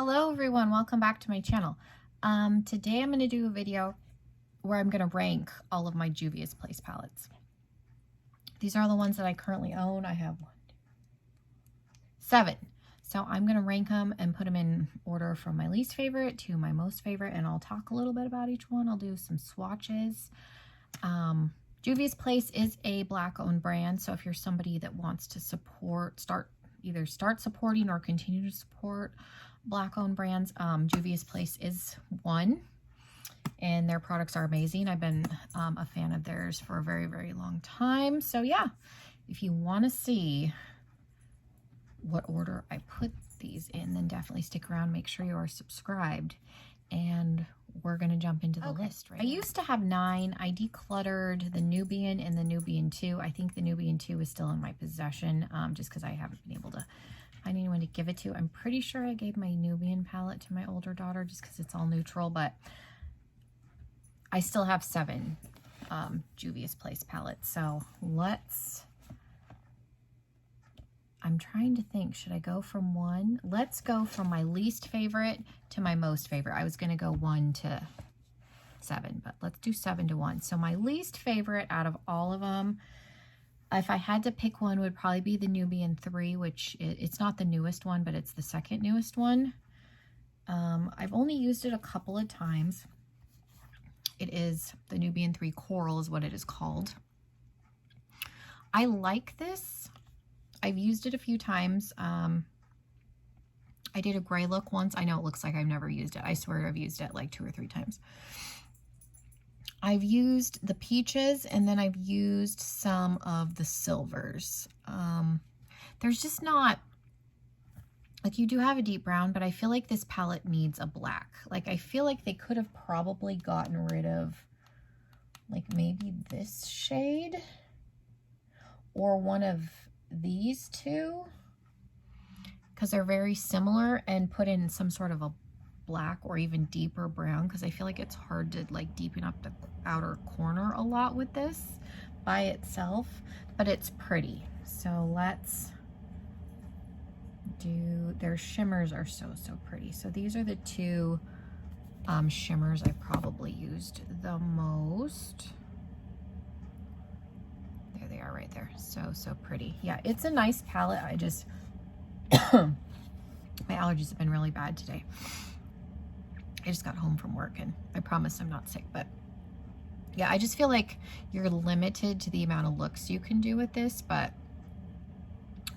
Hello everyone, welcome back to my channel. Today I'm going to do a video where I'm going to rank all of my Juvia's Place palettes. These are the ones that I currently own. I have 7. So I'm going to rank them and put them in order from my least favorite to my most favorite, and I'll talk a little bit about each one. I'll do some swatches. Juvia's Place is a Black-owned brand, so if you're somebody that wants to either start supporting or continue to support Black-owned brands, Juvia's Place is one, and their products are amazing. I've been a fan of theirs for a very, very long time. So yeah, if you want to see what order I put these in, then definitely stick around. Make sure you are subscribed, and we're going to jump into the list. Right, I used to have 9. I decluttered the Nubian and the Nubian II. I think the Nubian II is still in my possession, just because I haven't been able to find anyone to give it to. I'm pretty sure I gave my Nubian palette to my older daughter just because it's all neutral, but I still have 7 Juvia's Place palettes. So I'm trying to think, should I go from 1? Let's go from my least favorite to my most favorite. I was going to go 1 to 7, but let's do 7 to 1. So my least favorite out of all of them, if I had to pick one, would probably be the Nubian III, which it's not the newest one, but it's the second newest one. I've only used it a couple of times. It is the Nubian III Coral is what it is called. I like this. I've used it a few times. I did a gray look once. I know it looks like I've never used it. I swear I've used it like 2 or 3 times. I've used the peaches, and then I've used some of the silvers. There's just not, like, you do have a deep brown, but I feel like this palette needs a black. Like, I feel like they could have probably gotten rid of, like, maybe this shade or one of these two, because they're very similar, and put in some sort of a black or even deeper brown, because I feel like it's hard to like deepen up the outer corner a lot with this by itself, but it's pretty. So let's do, their shimmers are so pretty. So these are the 2 shimmers I probably used the most. There they are right there. So pretty. Yeah, it's a nice palette. I just my allergies have been really bad today. I just got home from work, and I promise I'm not sick, but yeah, I just feel like you're limited to the amount of looks you can do with this, but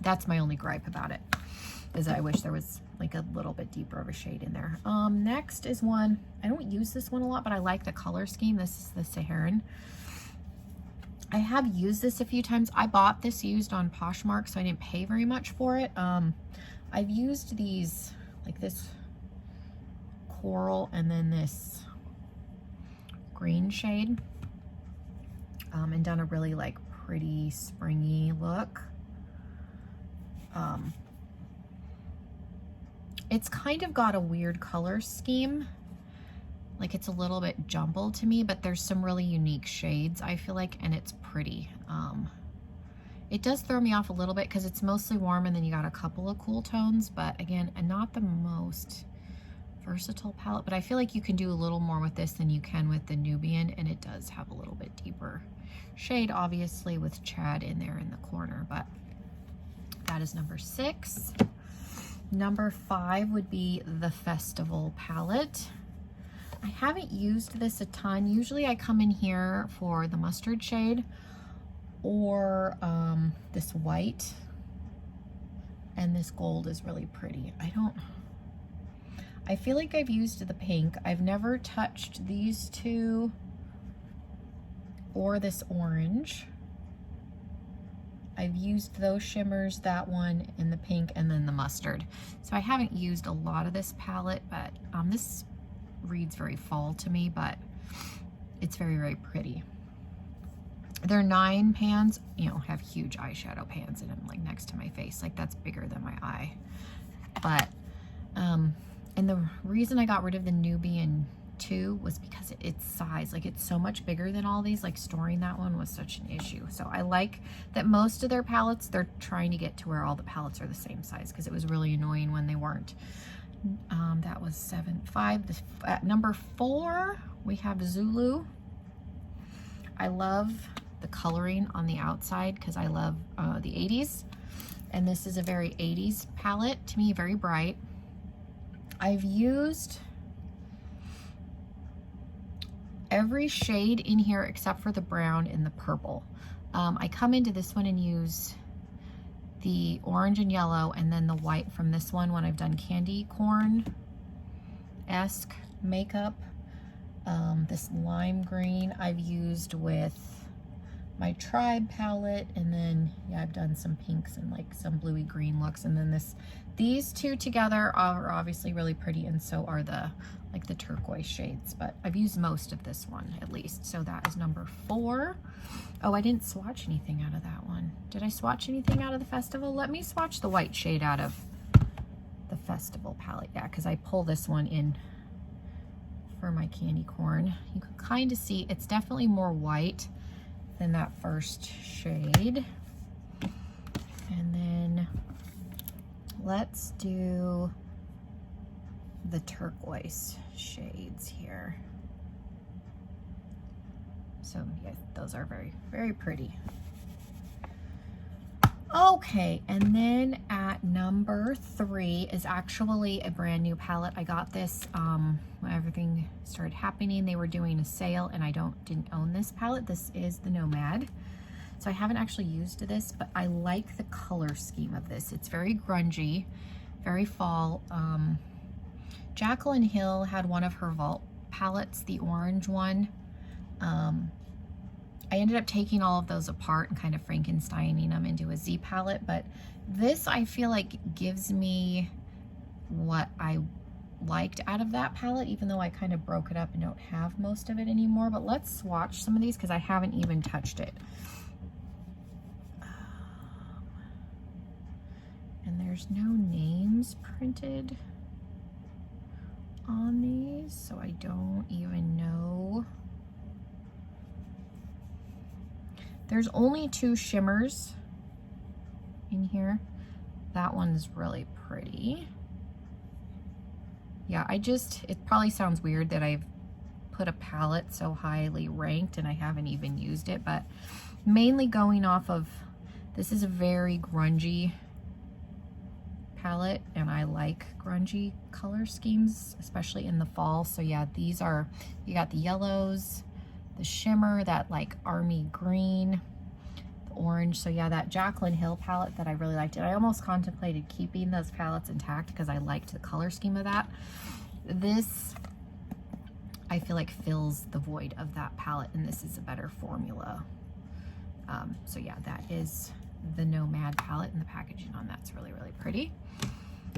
that's my only gripe about it, is I wish there was like a little bit deeper of a shade in there. Next is one, I don't use this one a lot, but I like the color scheme. This is the Shaheen. I have used this a few times. I bought this used on Poshmark, so I didn't pay very much for it. I've used these, like this coral and then this green shade, and done a really like pretty springy look. It's kind of got a weird color scheme, like it's a little bit jumbled to me, but there's some really unique shades, I feel like, and it's pretty. It does throw me off a little bit because it's mostly warm, and then you got a couple of cool tones, but again, and not the most versatile palette, but I feel like you can do a little more with this than you can with the Nubian, and it does have a little bit deeper shade, obviously with Chad in there in the corner, but that is number 6. Number 5 would be the Festival palette. I haven't used this a ton. Usually I come in here for the mustard shade or this white, and this gold is really pretty. I feel like I've used the pink. I've never touched these 2 or this orange. I've used those shimmers, that one, and the pink, and then the mustard. So I haven't used a lot of this palette, but this reads very fall to me, but it's very, very pretty. Their 9 pans, you know, have huge eyeshadow pans in them, like next to my face. Like, that's bigger than my eye. But and the reason I got rid of the Nubian II was because its size, like it's so much bigger than all these, like storing that one was such an issue. So I like that most of their palettes, they're trying to get to where all the palettes are the same size, because it was really annoying when they weren't. was 7, 5. At number 4, we have Zulu. I love the coloring on the outside because I love the 80s. And this is a very 80s palette, to me, very bright. I've used every shade in here except for the brown and the purple. I come into this one and use the orange and yellow and then the white from this one when I've done candy corn-esque makeup. This lime green I've used with my Tribe palette, and then yeah, I've done some pinks and like some bluey green looks, and then these two together are obviously really pretty, and so are the turquoise shades, but I've used most of this one at least. So that is number 4. Oh, I didn't swatch anything out of that one. Did I swatch anything out of the festival? Let me swatch the white shade out of the festival palette. Yeah, because I pull this one in for my candy corn. You can kind of see it's definitely more white than that first shade. And then let's do the turquoise shades here. So yeah, those are very, very pretty. Okay, and then at number 3 is actually a brand new palette. I got this when everything started happening. They were doing a sale, and I didn't own this palette. This is the Nomad. So I haven't actually used this, but I like the color scheme of this. It's very grungy, very fall. Jaclyn Hill had one of her Vault palettes, the orange one. I ended up taking all of those apart and kind of Frankensteining them into a Z palette, but this I feel like gives me what I liked out of that palette, even though I kind of broke it up and don't have most of it anymore. But let's swatch some of these because I haven't even touched it. And there's no names printed on these, so I don't even know. There's only 2 shimmers in here. That one's really pretty. Yeah, it probably sounds weird that I've put a palette so highly ranked and I haven't even used it, but mainly going off of, this is a very grungy palette, and I like grungy color schemes, especially in the fall. So yeah, these are, you got the yellows, the shimmer, that like army green, the orange. So yeah, that Jaclyn Hill palette that I really liked. And I almost contemplated keeping those palettes intact because I liked the color scheme of that. This, I feel like, fills the void of that palette, and this is a better formula. So yeah, that is the Nomad palette, and the packaging on that's really, really pretty.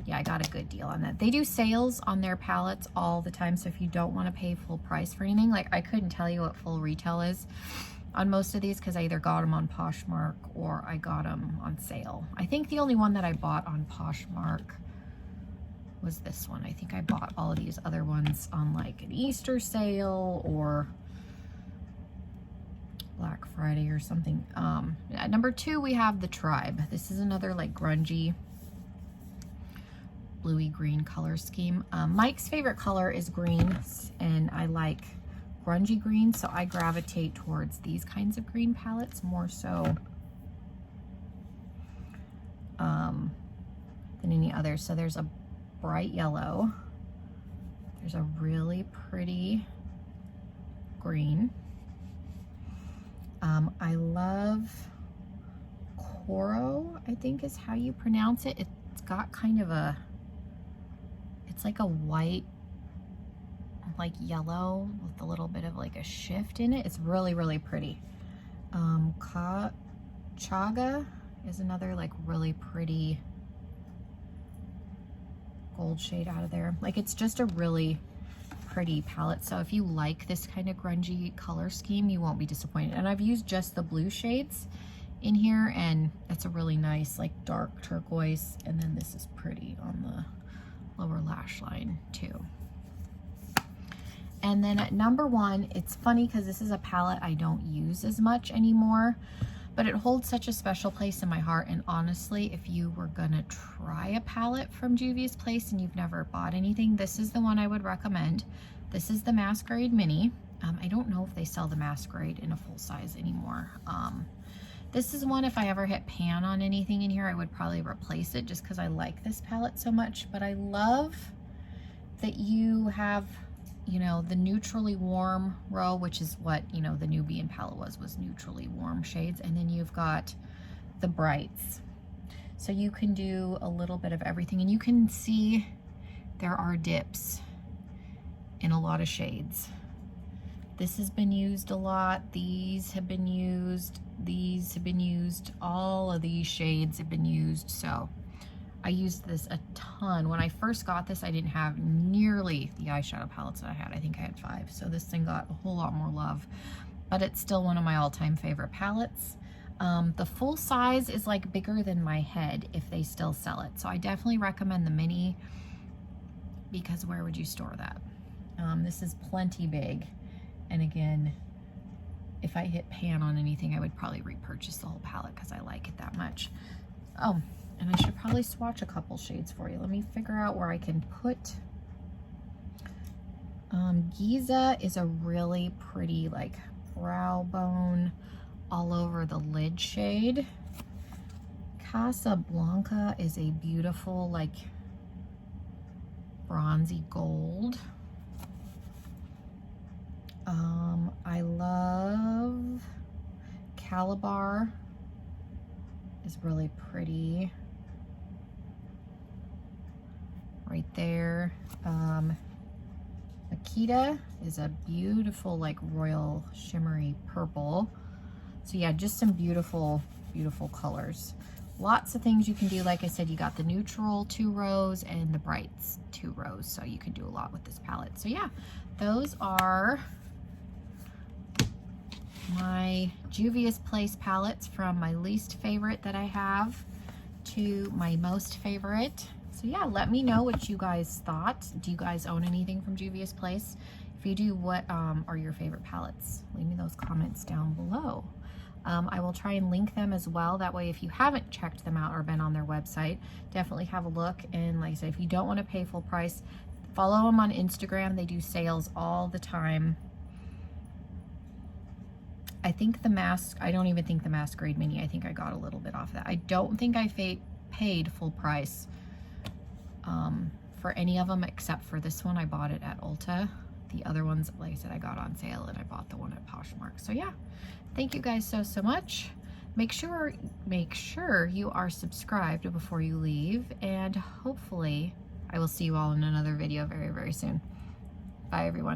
Yeah, I got a good deal on that. They do sales on their palettes all the time, so if you don't want to pay full price for anything, like I couldn't tell you what full retail is on most of these because I either got them on Poshmark or I got them on sale. I think the only one that I bought on Poshmark was this one. I think I bought all of these other ones on like an Easter sale or Black Friday or something. At number 2, we have the Tribe. This is another like grungy bluey green color scheme. Mike's favorite color is green, and I like grungy green, so I gravitate towards these kinds of green palettes more so than any other. So there's a bright yellow, there's a really pretty green. I love Coral, I think is how you pronounce it. It's got kind of a, it's like a white, like yellow with a little bit of like a shift in it. It's really, really pretty. Chaga is another like really pretty gold shade out of there. Like, it's just a really pretty palette. So if you like this kind of grungy color scheme, you won't be disappointed. And I've used just the blue shades in here, and it's a really nice like dark turquoise, and then this is pretty on the lower lash line too. And then at number 1, it's funny because this is a palette I don't use as much anymore, but it holds such a special place in my heart. And honestly, if you were gonna try a palette from Juvia's Place and you've never bought anything, this is the one I would recommend. This is the Masquerade Mini. I don't know if they sell the Masquerade in a full size anymore. This is one, if I ever hit pan on anything in here, I would probably replace it just because I like this palette so much. But I love that you have, you know, the neutrally warm row, which is what, you know, the Nubian palette was neutrally warm shades. And then you've got the brights. So you can do a little bit of everything, and you can see there are dips in a lot of shades. This has been used a lot. These have been used. These have been used. All of these shades have been used. So I used this a ton. When I first got this, I didn't have nearly the eyeshadow palettes that I had. I think I had 5. So this thing got a whole lot more love, but it's still one of my all-time favorite palettes. The full size is like bigger than my head if they still sell it. So I definitely recommend the mini, because where would you store that? This is plenty big. And again, if I hit pan on anything, I would probably repurchase the whole palette because I like it that much. Oh, and I should probably swatch a couple shades for you. Let me figure out where I can put. Giza is a really pretty, like, brow bone all over the lid shade. Casablanca is a beautiful, like, bronzy gold. I love Calabar, is really pretty right there. Akita is a beautiful, like, royal shimmery purple. So yeah, just some beautiful, beautiful colors. Lots of things you can do. Like I said, you got the neutral 2 rows and the brights 2 rows. So you can do a lot with this palette. So yeah, those are my Juvia's Place palettes, from my least favorite that I have to my most favorite. So yeah, let me know what you guys thought. Do you guys own anything from Juvia's Place? If you do, what are your favorite palettes? Leave me those comments down below. I will try and link them as well. That way, if you haven't checked them out or been on their website, definitely have a look. And like I said, if you don't want to pay full price, follow them on Instagram. They do sales all the time. I think I don't even think the Masquerade Mini, I think I got a little bit off that. I don't think I paid full price for any of them, except for this one. I bought it at Ulta. The other ones, like I said, I got on sale, and I bought the one at Poshmark. So yeah, thank you guys so much. Make sure you are subscribed before you leave, and hopefully I will see you all in another video very, very soon. Bye, everyone.